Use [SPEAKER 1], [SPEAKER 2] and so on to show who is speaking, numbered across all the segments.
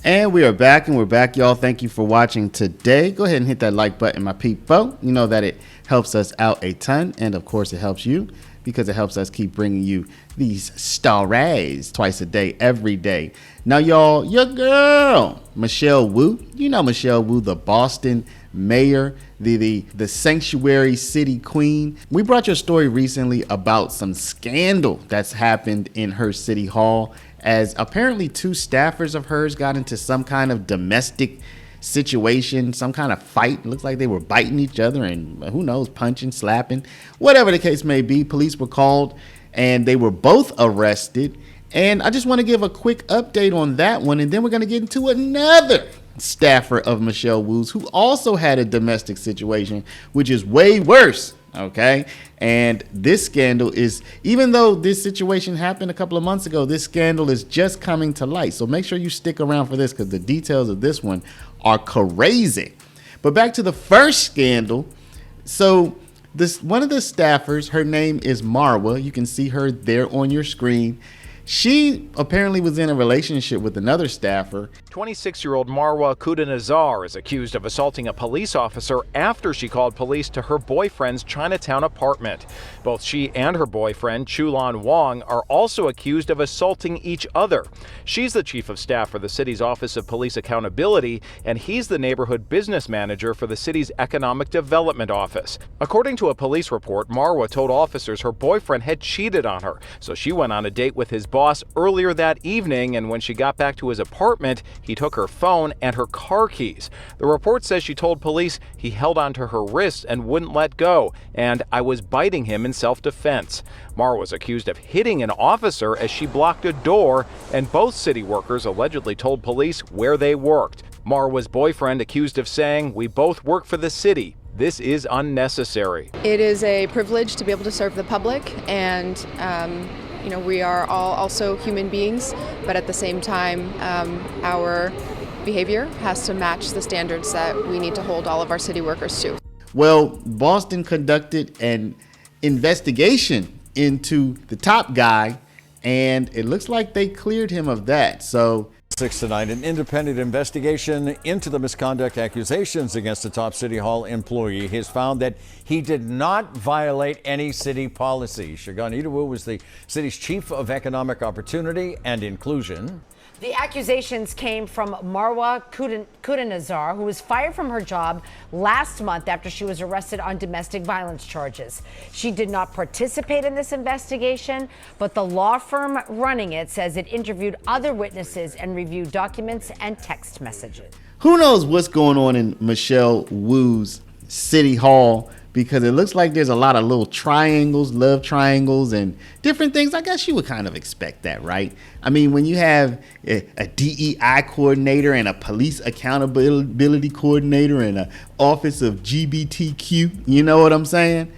[SPEAKER 1] And we are back, and we're back, y'all. Thank you for watching today. Go ahead and hit that like button, my peepo. You know that it helps us out a ton, and of course it helps you because it helps us keep bringing you these stories twice a day, every day. Now, y'all, your girl, Michelle Wu. You know Michelle Wu, the Boston mayor, the sanctuary city queen. We brought you a story recently about some scandal that's happened in her city hall, as apparently two staffers of hers got into some kind of domestic situation, some kind of fight. It looks like they were biting each other and who knows, punching, slapping, whatever the case may be. Police were called and they were both arrested. And I just want to give a quick update on that one. And then we're going to get into another staffer of Michelle Wu's who also had a domestic situation, which is way worse. Okay. And this scandal is, even though this situation happened a couple of months ago, this scandal is just coming to light. So make sure you stick around for this because the details of this one are crazy. But back to the first scandal. So one of the staffers, her name is Marwa. You can see her there on your screen. She apparently was in a relationship with another staffer.
[SPEAKER 2] 26-year-old Marwa Kudanazar is accused of assaulting a police officer after she called police to her boyfriend's Chinatown apartment. Both she and her boyfriend, Chulan Wong, are also accused of assaulting each other. She's the chief of staff for the city's Office of Police Accountability, and he's the neighborhood business manager for the city's Economic Development Office. According to a police report, Marwa told officers her boyfriend had cheated on her, so she went on a date with his boss earlier that evening, and when she got back to his apartment, he took her phone and her car keys. The report says she told police he held onto her wrists and wouldn't let go, and I was biting him in self-defense. Marwa was accused of hitting an officer as she blocked a door, and both city workers allegedly told police where they worked. Marwa's boyfriend accused of saying, "We both work for the city. This is unnecessary."
[SPEAKER 3] It is a privilege to be able to serve the public, and we are all also human beings, but at the same time, our behavior has to match the standards that we need to hold all of our city workers to.
[SPEAKER 1] Well, Boston conducted an investigation into the top guy, and it looks like they cleared him of that. So
[SPEAKER 4] 6 tonight, an independent investigation into the misconduct accusations against the top City Hall employee has found that he did not violate any city policy. Shagan Idawu was the city's chief of economic opportunity and inclusion.
[SPEAKER 5] The accusations came from Marwa Kudanazar, who was fired from her job last month after she was arrested on domestic violence charges. She did not participate in this investigation, but the law firm running it says it interviewed other witnesses and reviewed documents and text messages.
[SPEAKER 1] who knows what's going on in Michelle Wu's City Hall, because it looks like there's a lot of little triangles, love triangles, and different things. I guess you would kind of expect that, right? I mean, when you have a DEI coordinator and a police accountability coordinator and an office of LGBTQ, you know what I'm saying?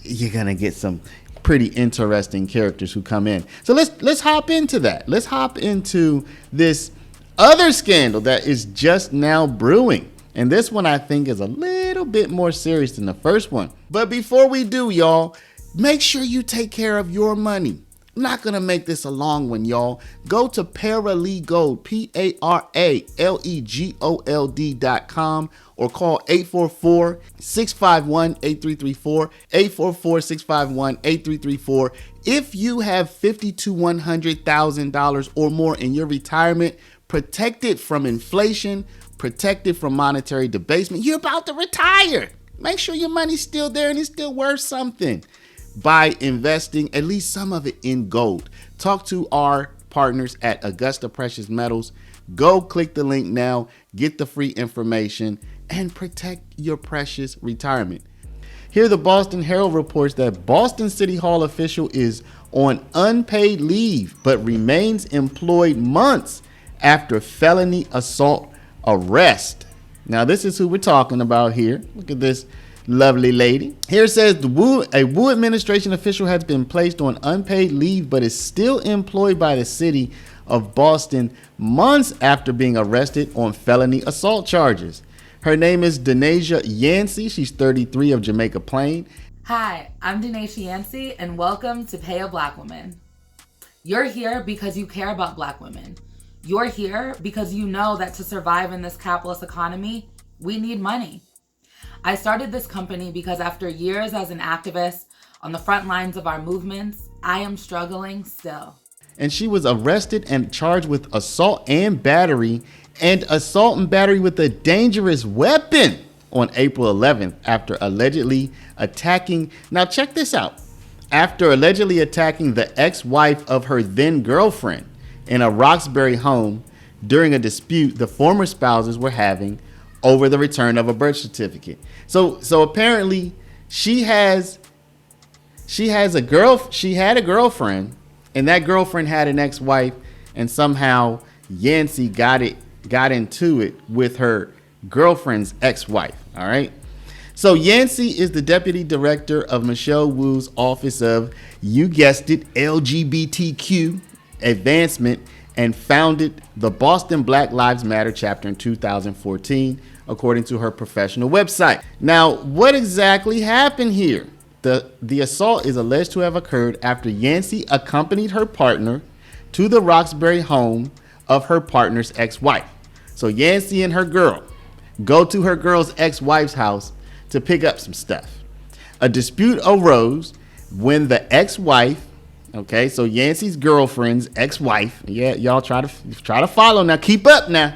[SPEAKER 1] You're gonna get some pretty interesting characters who come in. So let's hop into that. Let's hop into this other scandal that is just now brewing. And this one I think is a little bit more serious than the first one. But before we do, y'all, make sure you take care of your money. I'm not going to make this a long one, y'all. Go to Paralegold, PARALEGOLD.com, or call 844-651-8334, 844-651-8334. If you have $50,000 to $100,000 or more in your retirement, protected from inflation, protected from monetary debasement. You're about to retire. Make sure your money's still there and it's still worth something by investing at least some of it in gold. Talk to our partners at Augusta Precious Metals. Go click the link now, get the free information, and protect your precious retirement. Here, the Boston Herald reports that Boston City Hall official is on unpaid leave but remains employed months after felony assault arrest. Now, this is who we're talking about here. Look at this lovely lady. Here it says a Wu administration official has been placed on unpaid leave but is still employed by the city of Boston months after being arrested on felony assault charges. Her name is Daunasia Yancey. She's 33 of Jamaica Plain.
[SPEAKER 6] Hi, I'm Daunasia Yancey, and welcome to Pay a Black Woman. You're here because you care about Black women. You're here because you know that to survive in this capitalist economy, we need money. I started this company because after years as an activist on the front lines of our movements, I am struggling still.
[SPEAKER 1] And she was arrested and charged with assault and battery with a dangerous weapon on April 11th after allegedly attacking, now check this out, after allegedly attacking the ex-wife of her then girlfriend in a Roxbury home during a dispute the former spouses were having over the return of a birth certificate. So apparently she had a girlfriend, and that girlfriend had an ex-wife, and somehow Yancey got into it with her girlfriend's ex-wife. All right. So Yancey is the deputy director of Michelle Wu's office of, you guessed it, LGBTQ advancement, and founded the Boston Black Lives Matter chapter in 2014, according to her professional website. Now, what exactly happened here? The assault is alleged to have occurred after Yancey accompanied her partner to the Roxbury home of her partner's ex-wife. So Yancey and her girl go to her girl's ex-wife's house to pick up some stuff. A dispute arose when the ex-wife, okay, so Yancey's girlfriend's ex-wife, yeah, y'all try to follow now, keep up now.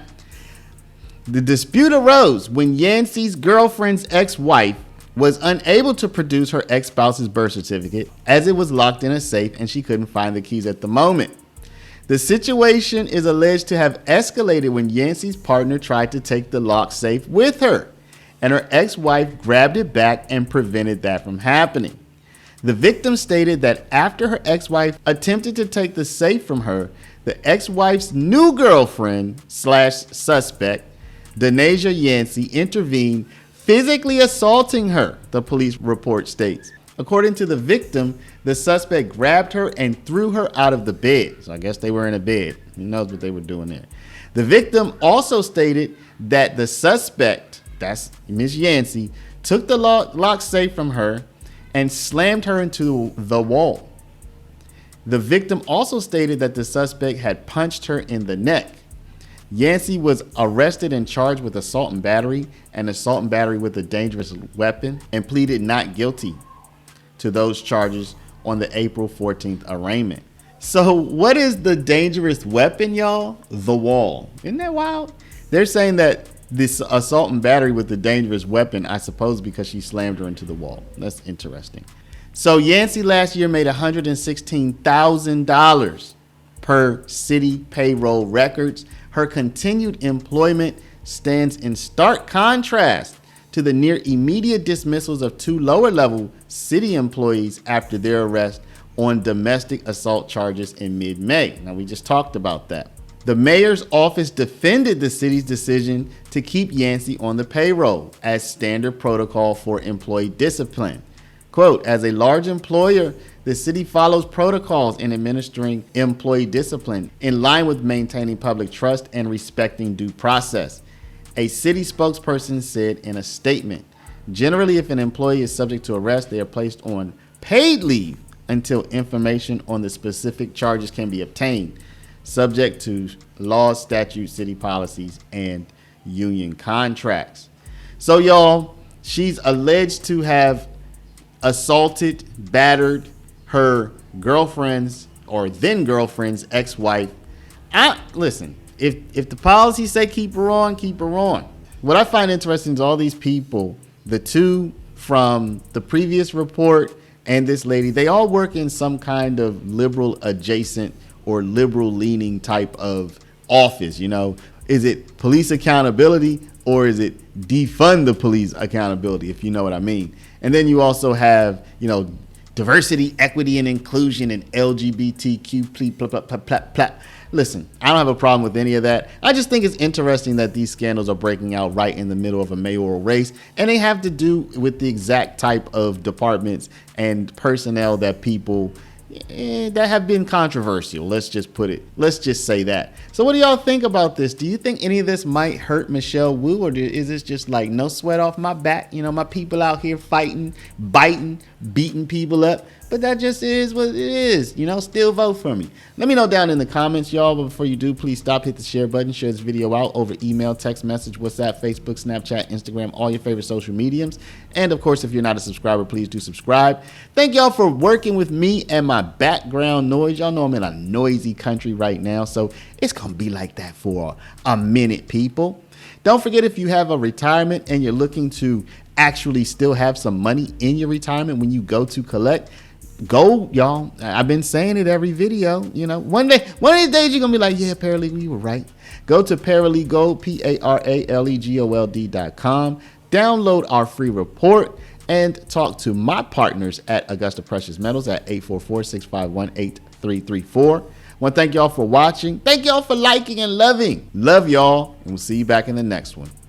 [SPEAKER 1] The dispute arose when Yancey's girlfriend's ex-wife was unable to produce her ex-spouse's birth certificate as it was locked in a safe and she couldn't find the keys at the moment. The situation is alleged to have escalated when Yancey's partner tried to take the locked safe with her, and her ex-wife grabbed it back and prevented that from happening. The victim stated that after her ex-wife attempted to take the safe from her, the ex-wife's new girlfriend / suspect, Daunasia Yancey, intervened, physically assaulting her, the police report states. According to the victim, the suspect grabbed her and threw her out of the bed. So I guess they were in a bed. Who knows what they were doing there. The victim also stated that the suspect, that's Ms. Yancey, took the lock safe from her and slammed her into the wall. The victim also stated that the suspect had punched her in the neck. Yancey was arrested and charged with assault and battery with a dangerous weapon, and pleaded not guilty to those charges on the April 14th arraignment. So what is the dangerous weapon, y'all? The wall. Isn't that wild? They're saying that this assault and battery with the dangerous weapon, I suppose because she slammed her into the wall. That's interesting. So Yancey last year made $116,000 per city payroll records. Her continued employment stands in stark contrast to the near immediate dismissals of two lower-level city employees after their arrest on domestic assault charges in mid-May. Now, we just talked about that. The mayor's office defended the city's decision to keep Yancey on the payroll as standard protocol for employee discipline. Quote, as a large employer, the city follows protocols in administering employee discipline in line with maintaining public trust and respecting due process, a city spokesperson said in a statement. Generally, if an employee is subject to arrest, they are placed on paid leave until information on the specific charges can be obtained, subject to laws, statutes, city policies, and union contracts. So, y'all, she's alleged to have assaulted, battered her girlfriend's or then girlfriend's ex-wife. Listen, if the policies say keep her on, keep her on. What I find interesting is all these people, the two from the previous report and this lady, they all work in some kind of liberal adjacent or liberal leaning type of office. You know, is it police accountability or is it defund the police accountability, if you know what I mean? And then you also have, you know, diversity, equity, and inclusion, and LGBTQ. Listen, I don't have a problem with any of that. I just think it's interesting that these scandals are breaking out right in the middle of a mayoral race, and they have to do with the exact type of departments and personnel that people that have been controversial. Let's just say that. So what do y'all think about this? Do you think any of this might hurt Michelle Wu, or is this just like no sweat off my back? You know, my people out here fighting, biting, beating people up. but that just is what it is. You know, still vote for me. Let me know down in the comments, y'all. But before you do, please stop, hit the share button, share this video out over email, text message, WhatsApp, Facebook, Snapchat, Instagram, all your favorite social mediums. And of course, if you're not a subscriber, please do subscribe. Thank y'all for working with me and my background noise. Y'all know I'm in a noisy country right now, so it's gonna be like that for a minute, people. Don't forget, if you have a retirement and you're looking to actually still have some money in your retirement when you go to collect, go, y'all. I've been saying it every video. You know, one of these days you're gonna be like, yeah, paralegal, you were right. Go to paralegal, PARALEGOLD.com. Download our free report and talk to my partners at Augusta Precious Metals at 844-651-8334. I want to thank y'all for watching. Thank y'all for liking and loving. Love y'all, and we'll see you back in the next one.